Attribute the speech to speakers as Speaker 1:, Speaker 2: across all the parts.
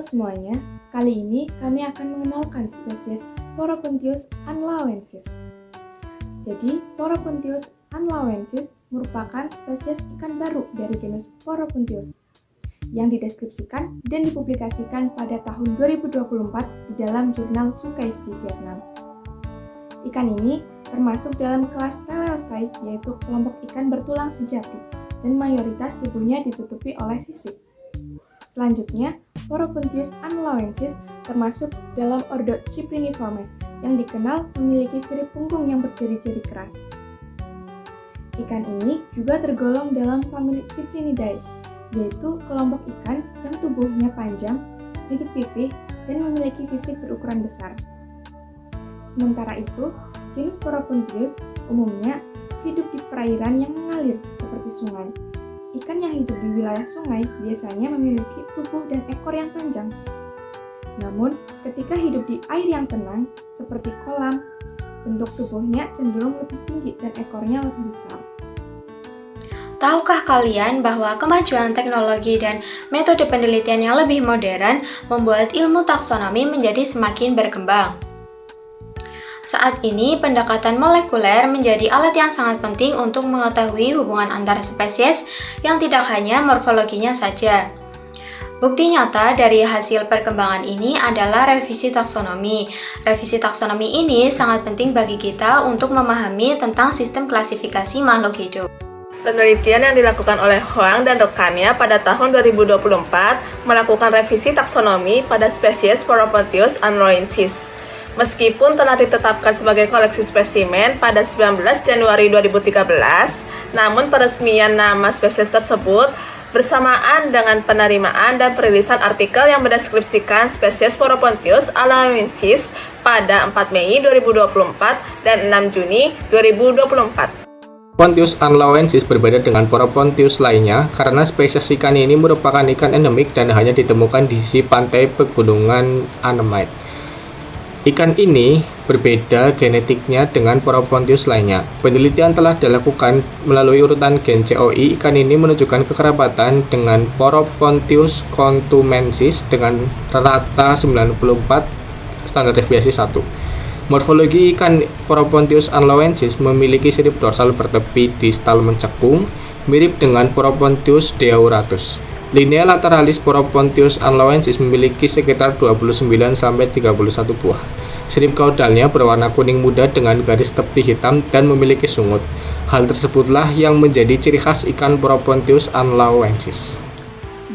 Speaker 1: semuanya, kali ini kami akan mengenalkan spesies Poropontius anlawensis. Jadi, Poropontius anlawensis merupakan spesies ikan baru dari genus Poropontius yang dideskripsikan dan dipublikasikan pada tahun 2024 di dalam jurnal Sukaiski Vietnam. Ikan ini termasuk dalam kelas Teleostai, yaitu kelompok ikan bertulang sejati, dan mayoritas tubuhnya ditutupi oleh sisik. Selanjutnya, Poropontius anlawensis termasuk dalam ordo Cypriniformes yang dikenal memiliki sirip punggung yang berjari-jari keras. Ikan ini juga tergolong dalam famili Cyprinidae, yaitu kelompok ikan yang tubuhnya panjang, sedikit pipih, dan memiliki sisik berukuran besar. Sementara itu, genus Poropontius umumnya hidup di perairan yang mengalir seperti sungai. Ikan yang hidup di wilayah sungai biasanya memiliki tubuh dan ekor yang panjang. Namun, ketika hidup di air yang tenang, seperti kolam, bentuk tubuhnya cenderung lebih tinggi dan ekornya lebih besar.
Speaker 2: Tahukah kalian bahwa kemajuan teknologi dan metode penelitian yang lebih modern membuat ilmu taksonomi menjadi semakin berkembang? Saat ini, pendekatan molekuler menjadi alat yang sangat penting untuk mengetahui hubungan antar spesies yang tidak hanya morfologinya saja. Bukti nyata dari hasil perkembangan ini adalah revisi taksonomi. Revisi taksonomi ini sangat penting bagi kita untuk memahami tentang sistem klasifikasi makhluk hidup.
Speaker 3: Penelitian yang dilakukan oleh Huang dan rekannya pada tahun 2024 melakukan revisi taksonomi pada spesies Poropontius anlawensis. Meskipun telah ditetapkan sebagai koleksi spesimen pada 19 Januari 2013, namun peresmian nama spesies tersebut bersamaan dengan penerimaan dan perilisan artikel yang mendeskripsikan spesies Poropontius anlawensis pada 4 Mei 2024 dan 6 Juni 2024.
Speaker 4: Poropontius anlawensis berbeda dengan Poropontius lainnya karena spesies ikan ini merupakan ikan endemik dan hanya ditemukan di sisi pantai pegunungan Annamite. Ikan ini berbeda genetiknya dengan Poropontius lainnya. Penelitian telah dilakukan melalui urutan gen COI. Ikan ini menunjukkan kekerabatan dengan Poropontius contumensis dengan rata 94 standar deviasi 1. Morfologi ikan Poropontius anlawensis memiliki sirip dorsal bertepi distal mencekung, mirip dengan Poropontius deauratus. Linea lateralis Poropontius anlawensis memiliki sekitar 29-31 buah. Sirip kaudalnya berwarna kuning muda dengan garis tepi hitam dan memiliki sungut. Hal tersebutlah yang menjadi ciri khas ikan Poropontius anlawensis.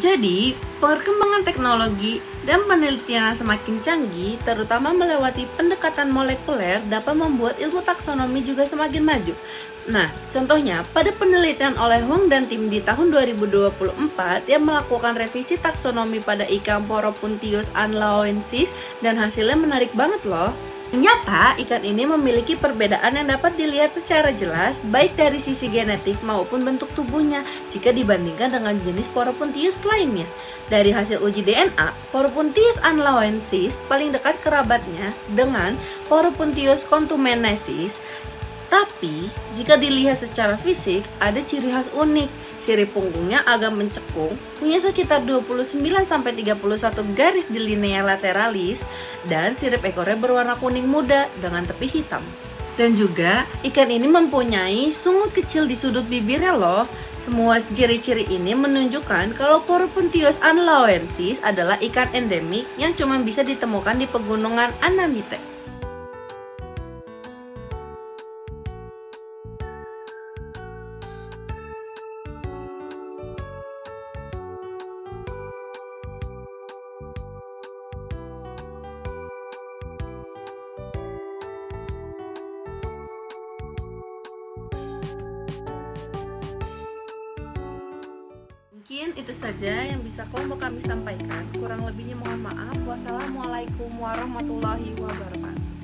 Speaker 5: Jadi, perkembangan teknologi dan penelitian yang semakin canggih, terutama melewati pendekatan molekuler, dapat membuat ilmu taksonomi juga semakin maju. Nah, contohnya pada penelitian oleh Huang dan tim di tahun 2024 yang melakukan revisi taksonomi pada ikan Poropontius anlawensis dan hasilnya menarik banget loh. Ternyata ikan ini memiliki perbedaan yang dapat dilihat secara jelas baik dari sisi genetik maupun bentuk tubuhnya jika dibandingkan dengan jenis Poropontius lainnya. Dari hasil uji DNA, Poropontius anlawensis paling dekat kerabatnya dengan Poropontius contumensis. Tapi, jika dilihat secara fisik, ada ciri khas unik. Sirip punggungnya agak mencekung, punya sekitar 29-31 garis di linea lateralis, dan sirip ekornya berwarna kuning muda dengan tepi hitam. Dan juga, ikan ini mempunyai sungut kecil di sudut bibirnya loh. Semua ciri-ciri ini menunjukkan kalau Poropontius anlawensis adalah ikan endemik yang cuma bisa ditemukan di pegunungan Annamite. Mungkin itu saja yang bisa kelompok kami sampaikan. Kurang lebihnya mohon maaf. Wassalamualaikum warahmatullahi wabarakatuh.